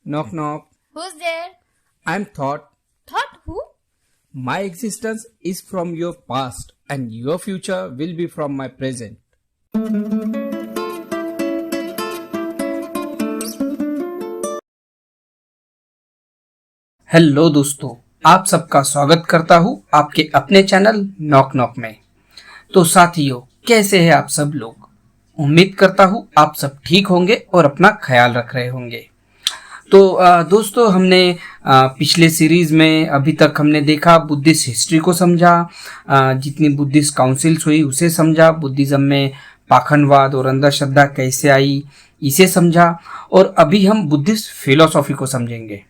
Knock knock. Who's there? I'm Thought. Thought who? My existence is from your past and your future will be from my present. Hello दोस्तों, आप सबका स्वागत करता हूँ आपके अपने चैनल नॉक नॉक में। तो साथियों, कैसे हैं आप सब लोग? उम्मीद करता हूँ आप सब ठीक होंगे और अपना ख्याल रख रहे होंगे। तो दोस्तों, हमने पिछले सीरीज में अभी तक हमने देखा, बुद्धिस्ट हिस्ट्री को समझा, जितनी बुद्धिस्ट काउंसिल्स हुई उसे समझा, बुद्धिज्म में पाखंडवाद और अंधश्रद्धा कैसे आई इसे समझा, और अभी हम बुद्धिस्ट फिलॉसफी को समझेंगे।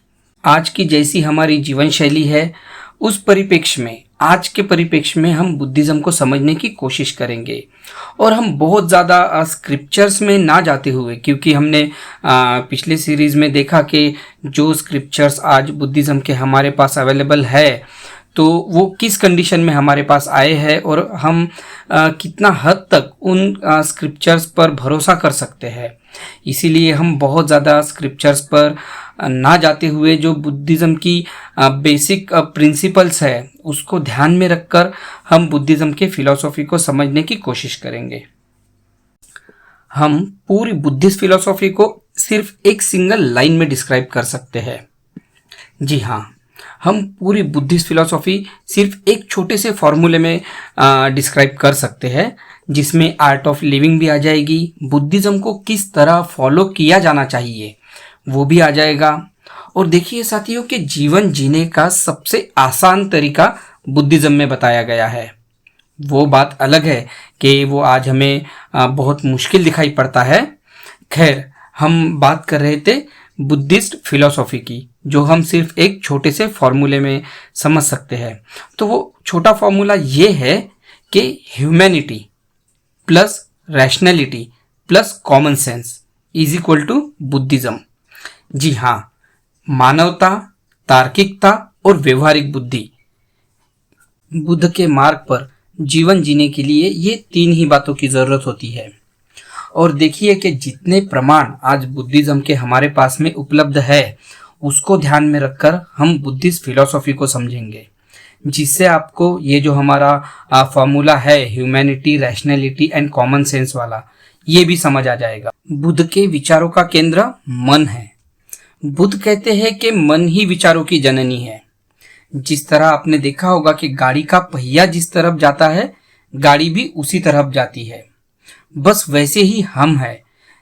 आज की जैसी हमारी जीवन शैली है, उस परिप्रेक्ष्य में, आज के परिप्रेक्ष्य में हम बुद्धिज्म को समझने की कोशिश करेंगे। और हम बहुत ज़्यादा स्क्रिप्चर्स में ना जाते हुए, क्योंकि हमने पिछले सीरीज में देखा कि जो स्क्रिप्चर्स आज बुद्धिज्म के हमारे पास अवेलेबल है, तो वो किस कंडीशन में हमारे पास आए हैं और हम कितना हद तक उन स्क्रिप्चर्स पर भरोसा कर सकते हैं। इसीलिए हम बहुत ज़्यादा स्क्रिप्चर्स पर ना जाते हुए जो बुद्धिज़्म की बेसिक प्रिंसिपल्स है उसको ध्यान में रखकर हम बुद्धिज़्म के फिलॉसफी को समझने की कोशिश करेंगे। हम पूरी बुद्धिस्ट फिलॉसफी को सिर्फ एक सिंगल लाइन में डिस्क्राइब कर सकते हैं। जी हाँ, हम पूरी बुद्धिस्ट फिलॉसफी सिर्फ एक छोटे से फॉर्मूले में डिस्क्राइब कर सकते हैं, जिसमें आर्ट ऑफ लिविंग भी आ जाएगी, बुद्धिज़्म को किस तरह फॉलो किया जाना चाहिए वो भी आ जाएगा। और देखिए साथियों, कि जीवन जीने का सबसे आसान तरीका बुद्धिज़्म में बताया गया है। वो बात अलग है कि वो आज हमें बहुत मुश्किल दिखाई पड़ता है। खैर, हम बात कर रहे थे बुद्धिस्ट फिलॉसफी की, जो हम सिर्फ एक छोटे से फॉर्मूले में समझ सकते हैं। तो वो छोटा फॉर्मूला ये है कि humanity plus rationality plus common sense is equal to Buddhism. जी हाँ, मानवता, तार्किकता और व्यवहारिक बुद्धि। बुद्ध के मार्ग पर जीवन जीने के लिए ये तीन ही बातों की जरूरत होती है। और देखिए कि जितने प्रमाण आज बुद्धिज़्म के हमारे पास में उपलब्ध है, उसको ध्यान में रखकर हम बुद्धिस्ट फिलॉसफी को समझेंगे, जिससे आपको ये जो हमारा फॉर्मूला है humanity, rationality and common sense वाला, ये भी समझ आ जाएगा। बुद्ध के विचारों का केंद्र मन है। बुद्ध कहते हैं कि मन ही विचारों की जननी है। जिस तरह आपने देखा होगा कि गाड़ी का पहिया जिस तरफ जाता है, गाड़ी भी उसी तरफ जाती है। बस वैसे ही हम हैं।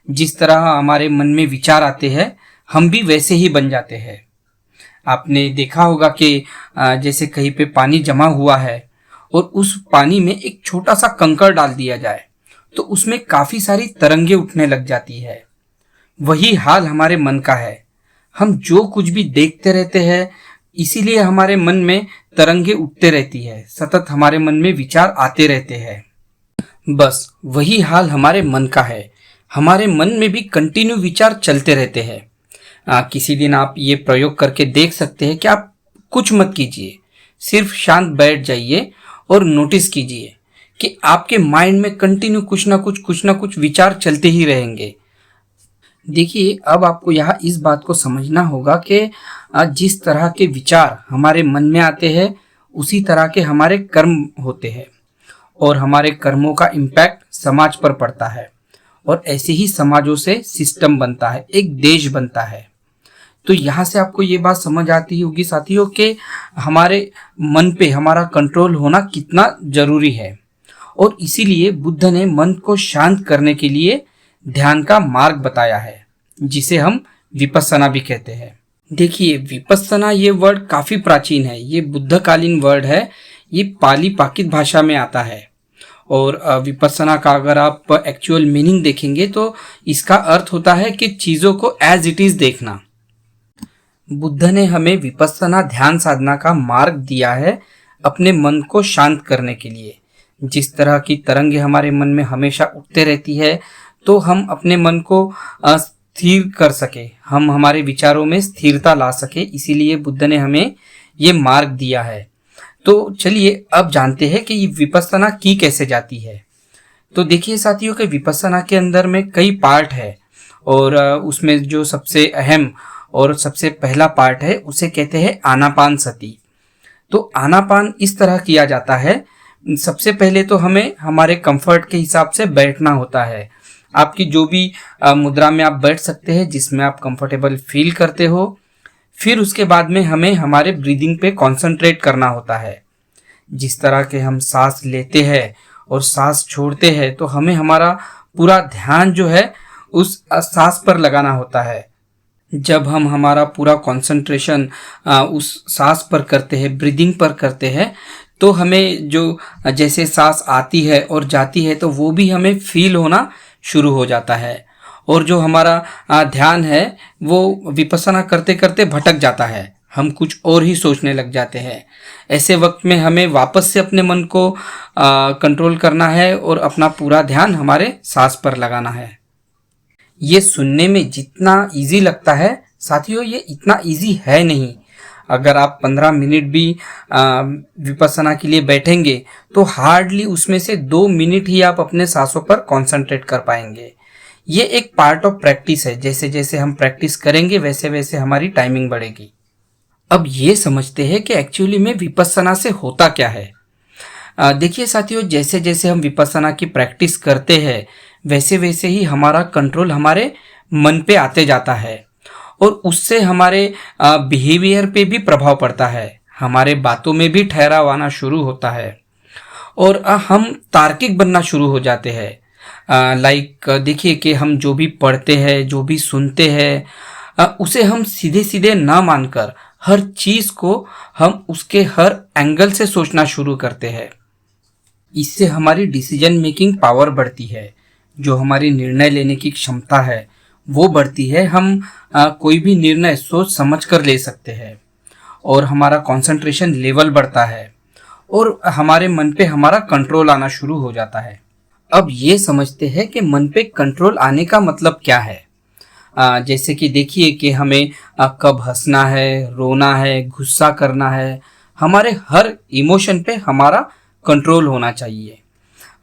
जिस तरह हमारे मन में विचार आते हैं, हम भी वैसे ही बन जाते हैं। आपने देखा होगा कि जैसे कहीं पे पानी जमा हुआ है और उस पानी में एक छोटा सा कंकड़ डाल दिया जाए, तो उसमें काफी सारी तरंगे उठने लग जाती है। वही हाल हमारे मन का है। हम जो कुछ भी देखते रहते हैं, इसीलिए हमारे मन में तरंगे उठते रहती है, सतत हमारे मन में विचार आते रहते हैं। बस वही हाल हमारे मन का है। हमारे मन में भी कंटिन्यू विचार चलते रहते हैं। किसी दिन आप ये प्रयोग करके देख सकते हैं कि आप कुछ मत कीजिए, सिर्फ शांत बैठ जाइए और नोटिस कीजिए कि आपके माइंड में कंटिन्यू कुछ ना कुछ विचार चलते ही रहेंगे। देखिए, अब आपको यहाँ इस बात को समझना होगा कि जिस तरह के विचार हमारे मन में आते हैं, उसी तरह के हमारे कर्म होते हैं, और हमारे कर्मों का इम्पैक्ट समाज पर पड़ता है, और ऐसे ही समाजों से सिस्टम बनता है, एक देश बनता है। तो यहाँ से आपको ये बात समझ आती होगी साथियों कि हमारे मन पे हमारा कंट्रोल होना कितना जरूरी है। और इसीलिए बुद्ध ने मन को शांत करने के लिए ध्यान का मार्ग बताया है, जिसे हम विपस्सना भी कहते हैं। देखिए, विपस्सना ये वर्ड काफी प्राचीन है। ये बुद्धकालीन वर्ड है। ये पाली प्राकृत भाषा में आता है। और विपस्सना का अगर आप एक्चुअल मीनिंग देखेंगे तो इसका अर्थ होता है कि चीजों को एज इट इज देखना। बुद्ध ने हमें विपस्सना ध्यान साधना का मार्ग दिया है अपने मन को शांत करने के लिए। जिस तरह की तरंगे हमारे मन में हमेशा उठते रहती है, तो हम अपने मन को स्थिर कर सके, हम हमारे विचारों में स्थिरता ला सके, इसीलिए बुद्ध ने हमें ये मार्ग दिया है। तो चलिए अब जानते हैं कि ये विपस्सना की कैसे जाती है। तो देखिए साथियों, कि विपस्सना के अंदर में कई पार्ट है, और उसमें जो सबसे अहम और सबसे पहला पार्ट है उसे कहते हैं आनापान सती। तो आनापान इस तरह किया जाता है, सबसे पहले तो हमें हमारे कंफर्ट के हिसाब से बैठना होता है। आपकी जो भी मुद्रा में आप बैठ सकते हैं जिसमें आप कंफर्टेबल फील करते हो। फिर उसके बाद में हमें हमारे ब्रीदिंग पे कंसंट्रेट करना होता है। जिस तरह के हम सांस लेते हैं और सांस छोड़ते हैं तो हमें हमारा पूरा ध्यान जो है उस सांस पर लगाना होता है। जब हम हमारा पूरा कंसंट्रेशन उस सांस पर करते हैं, ब्रीदिंग पर करते हैं, तो हमें जो जैसे सांस आती है और जाती है तो वो भी हमें फील होना शुरू हो जाता है। और जो हमारा ध्यान है वो विपස්සना करते करते भटक जाता है, हम कुछ और ही सोचने लग जाते हैं। ऐसे वक्त में हमें वापस से अपने मन को कंट्रोल करना है और अपना पूरा ध्यान हमारे सांस पर लगाना है। ये सुनने में जितना इजी लगता है साथियों, ये इतना इजी है नहीं। अगर आप 15 मिनट भी विपස්සना के लिए बैठेंगे तो हार्डली उसमें से 2 मिनट ही आप अपने सांसों पर कंसंट्रेट कर पाएंगे। ये एक पार्ट ऑफ प्रैक्टिस है, जैसे जैसे हम प्रैक्टिस करेंगे वैसे वैसे हमारी टाइमिंग बढ़ेगी। अब ये समझते हैं कि एक्चुअली में विपස්සना से होता क्या है। देखिए साथियों, जैसे जैसे हम विपස්සना की प्रैक्टिस करते हैं वैसे वैसे ही हमारा कंट्रोल हमारे मन पे आते जाता है और उससे हमारे बिहेवियर पे भी प्रभाव पड़ता है, हमारे बातों में भी ठहराव आना शुरू होता है और हम तार्किक बनना शुरू हो जाते हैं। देखिए कि हम जो भी पढ़ते हैं, जो भी सुनते हैं, उसे हम सीधे सीधे ना मानकर हर चीज को हम उसके हर एंगल से सोचना शुरू करते हैं। इससे हमारी डिसीजन मेकिंग पावर बढ़ती है, जो हमारी निर्णय लेने की क्षमता है वो बढ़ती है। हम कोई भी निर्णय सोच समझ कर ले सकते हैं और हमारा कंसंट्रेशन लेवल बढ़ता है और हमारे मन पे हमारा कंट्रोल आना शुरू हो जाता है। अब ये समझते हैं कि मन पे कंट्रोल आने का मतलब क्या है। जैसे कि देखिए कि हमें कब हंसना है, रोना है, गुस्सा करना है, हमारे हर इमोशन पे हमारा कंट्रोल होना चाहिए।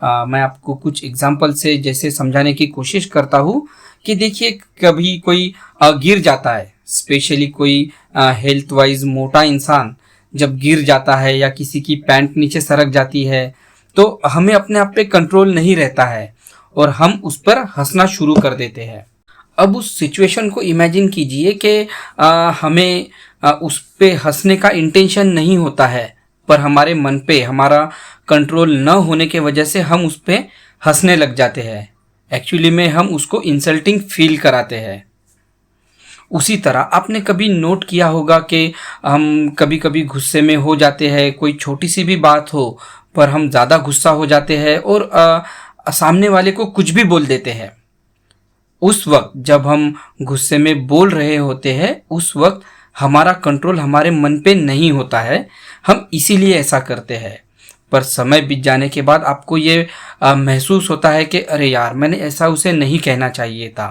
मैं आपको कुछ एग्जांपल से जैसे समझाने की कोशिश करता हूँ कि देखिए कभी कोई गिर जाता है, स्पेशली कोई हेल्थ वाइज मोटा इंसान जब गिर जाता है या किसी की पैंट नीचे सरक जाती है तो हमें अपने आप पे कंट्रोल नहीं रहता है और हम उस पर हंसना शुरू कर देते हैं। अब उस सिचुएशन को इमेजिन कीजिए कि हमें उस पे हंसने का इंटेंशन नहीं होता है, पर हमारे मन पे हमारा कंट्रोल न होने के वजह से हम उस पे हंसने लग जाते हैं। एक्चुअली में हम उसको इंसल्टिंग फील कराते हैं। उसी तरह आपने कभी नोट किया होगा कि हम कभी कभी गुस्से में हो जाते हैं, कोई छोटी सी भी बात हो पर हम ज़्यादा गुस्सा हो जाते हैं और सामने वाले को कुछ भी बोल देते हैं। उस वक्त जब हम गुस्से में बोल रहे होते हैं उस वक्त हमारा कंट्रोल हमारे मन पे नहीं होता है, हम इसीलिए ऐसा करते हैं। पर समय बीत जाने के बाद आपको ये महसूस होता है कि अरे यार, मैंने ऐसा उसे नहीं कहना चाहिए था।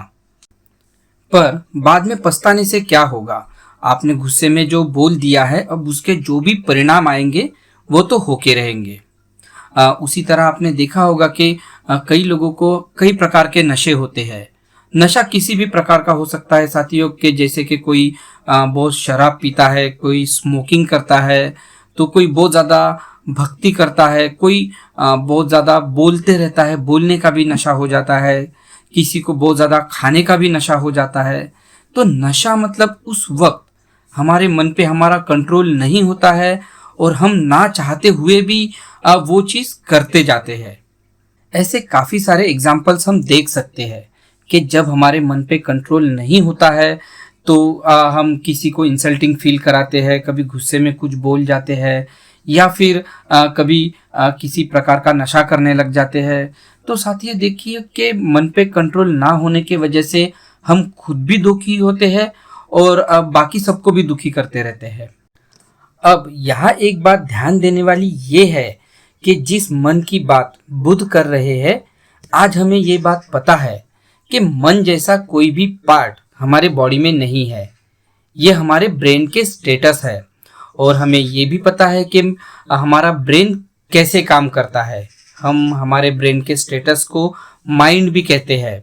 पर बाद में पछताने से क्या होगा, आपने गुस्से में जो बोल दिया है अब उसके जो भी परिणाम आएंगे वो तो होके रहेंगे। उसी तरह आपने देखा होगा कि कई लोगों को कई प्रकार के नशे होते हैं। नशा किसी भी प्रकार का हो सकता है साथियों, के जैसे कि कोई बहुत शराब पीता है, कोई स्मोकिंग करता है, तो कोई बहुत ज़्यादा भक्ति करता है, कोई बहुत ज़्यादा बोलते रहता है, बोलने का भी नशा हो जाता है, किसी को बहुत ज़्यादा खाने का भी नशा हो जाता है। तो नशा मतलब उस वक्त हमारे मन पे हमारा कंट्रोल नहीं होता है और हम ना चाहते हुए भी वो चीज़ करते जाते हैं। ऐसे काफ़ी सारे एग्जाम्पल्स हम देख सकते हैं कि जब हमारे मन पे कंट्रोल नहीं होता है तो हम किसी को इंसल्टिंग फील कराते हैं, कभी गुस्से में कुछ बोल जाते हैं या फिर कभी किसी प्रकार का नशा करने लग जाते हैं। तो साथियों देखिए कि मन पे कंट्रोल ना होने की वजह से हम खुद भी दुखी होते हैं और बाकी सबको भी दुखी करते रहते हैं। अब यहाँ एक बात ध्यान देने वाली ये है कि जिस मन की बात बुद्ध कर रहे हैं, आज हमें ये बात पता है कि मन जैसा कोई भी पार्ट हमारे बॉडी में नहीं है, ये हमारे ब्रेन के स्टेटस है। और हमें ये भी पता है कि हमारा ब्रेन कैसे काम करता है। हम हमारे ब्रेन के स्टेटस को माइंड भी कहते हैं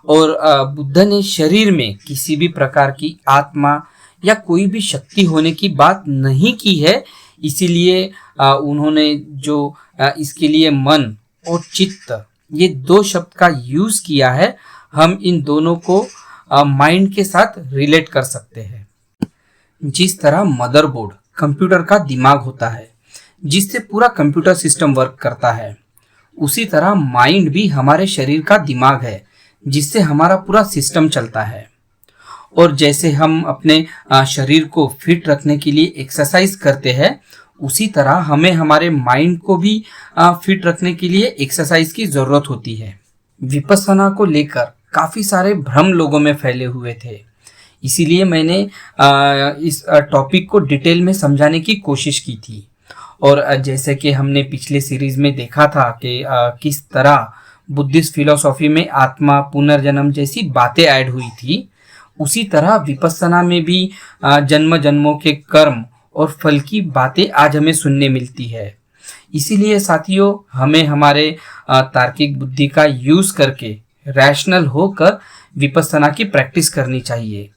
और बुद्ध ने शरीर में किसी भी प्रकार की आत्मा या कोई भी शक्ति होने की बात नहीं की है। इसीलिए उन्होंने जो इसके लिए मन और चित्त, ये दो शब्द का यूज किया है। हम इन दोनों को माइंड के साथ रिलेट कर सकते हैं। जिस तरह मदरबोर्ड कंप्यूटर का दिमाग होता है जिससे पूरा कंप्यूटर सिस्टम वर्क करता है, उसी तरह माइंड भी हमारे शरीर का दिमाग है जिससे हमारा पूरा सिस्टम चलता है। और जैसे हम अपने शरीर को फिट रखने के लिए एक्सरसाइज करते हैं, उसी तरह हमें हमारे माइंड को भी फिट रखने के लिए एक्सरसाइज की जरूरत होती है। विपस्सना को लेकर काफी सारे भ्रम लोगों में फैले हुए थे, इसीलिए मैंने इस टॉपिक को डिटेल में समझाने की कोशिश की थी। और जैसे कि हमने पिछले सीरीज में देखा था कि किस तरह बुद्धिस्ट फिलॉसफी में आत्मा, पुनर्जन्म जैसी बातें ऐड हुई थी, उसी तरह विपस्सना में भी जन्म जन्मों के कर्म और फल की बातें आज हमें सुनने मिलती है। इसीलिए साथियों, हमें हमारे तार्किक बुद्धि का यूज करके रैशनल होकर विपस्सना की प्रैक्टिस करनी चाहिए,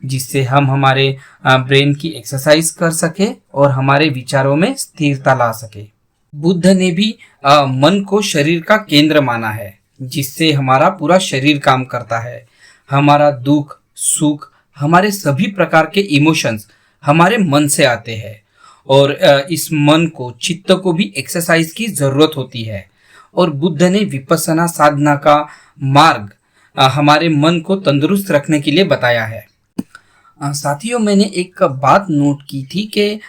जिससे हम हमारे ब्रेन की एक्सरसाइज कर सके और हमारे विचारों में स्थिरता ला सके। बुद्ध ने भी मन को शरीर का केंद्र माना है, जिससे हमारा पूरा शरीर काम करता है। हमारा दुख, सुख, हमारे सभी प्रकार के इमोशंस हमारे मन से आते हैं और इस मन को, चित्त को भी एक्सरसाइज की जरूरत होती है। और बुद्ध ने विपस्सना साधना का मार्ग हमारे मन को तंदुरुस्त रखने के लिए बताया है। साथियों, मैंने एक बात नोट की थी कि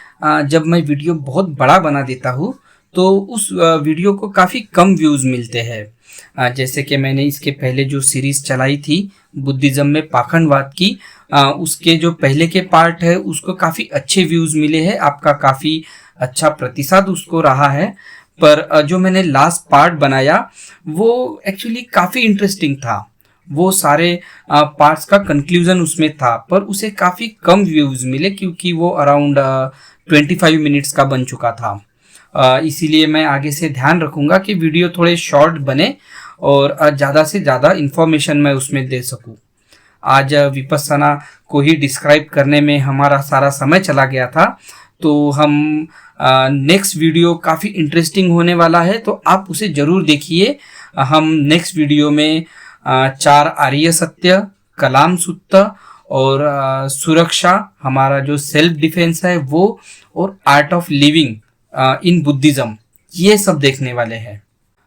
जब मैं वीडियो बहुत बड़ा बना देता हूँ तो उस वीडियो को काफ़ी कम व्यूज़ मिलते हैं। जैसे कि मैंने इसके पहले जो सीरीज़ चलाई थी बुद्धिज़्म में पाखंडवाद की, उसके जो पहले के पार्ट है उसको काफ़ी अच्छे व्यूज़ मिले हैं, आपका काफ़ी अच्छा प्रतिसाद उसको रहा है। पर जो मैंने लास्ट पार्ट बनाया वो एक्चुअली काफ़ी इंटरेस्टिंग था। वो सारे पार्ट्स का कंक्लूजन उसमें था, पर उसे काफ़ी कम व्यूज़ मिले क्योंकि वो अराउंड 25 मिनट्स का बन चुका था। इसीलिए मैं आगे से ध्यान रखूँगा कि वीडियो थोड़े शॉर्ट बने और ज़्यादा से ज़्यादा इन्फॉर्मेशन मैं उसमें दे सकूँ। आज विपस्सना को ही डिस्क्राइब करने में हमारा सारा समय चला गया था, तो हम नेक्स्ट वीडियो काफ़ी इंटरेस्टिंग होने वाला है, तो आप उसे ज़रूर देखिए। हम नेक्स्ट वीडियो में 4 आर्य सत्य, कलाम सूत्र और सुरक्षा, हमारा जो सेल्फ डिफेंस है वो, और art of living in Buddhism, ये सब देखने वाले हैं।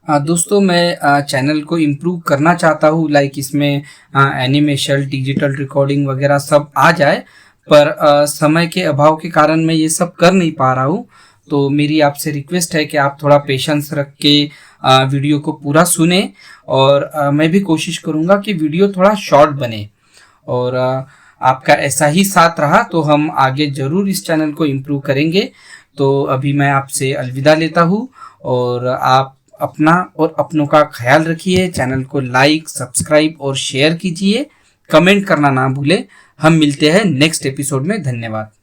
दोस्तों, मैं चैनल को इम्प्रूव करना चाहता हूँ, लाइक इसमें एनिमेशन, डिजिटल रिकॉर्डिंग वगैरह सब आ जाए, पर समय के अभाव के कारण मैं ये सब कर नहीं पा रहा हूँ। तो मेरी आपसे रिक्वेस्ट है कि आप थोड़ा पेशेंस रख के वीडियो को पूरा सुने, और मैं भी कोशिश करूँगा कि वीडियो थोड़ा शॉर्ट बने। और आपका ऐसा ही साथ रहा तो हम आगे ज़रूर इस चैनल को इम्प्रूव करेंगे। तो अभी मैं आपसे अलविदा लेता हूँ, और आप अपना और अपनों का ख्याल रखिए। चैनल को लाइक, सब्सक्राइब और शेयर कीजिए। कमेंट करना ना भूलें। हम मिलते हैं नेक्स्ट एपिसोड में। धन्यवाद।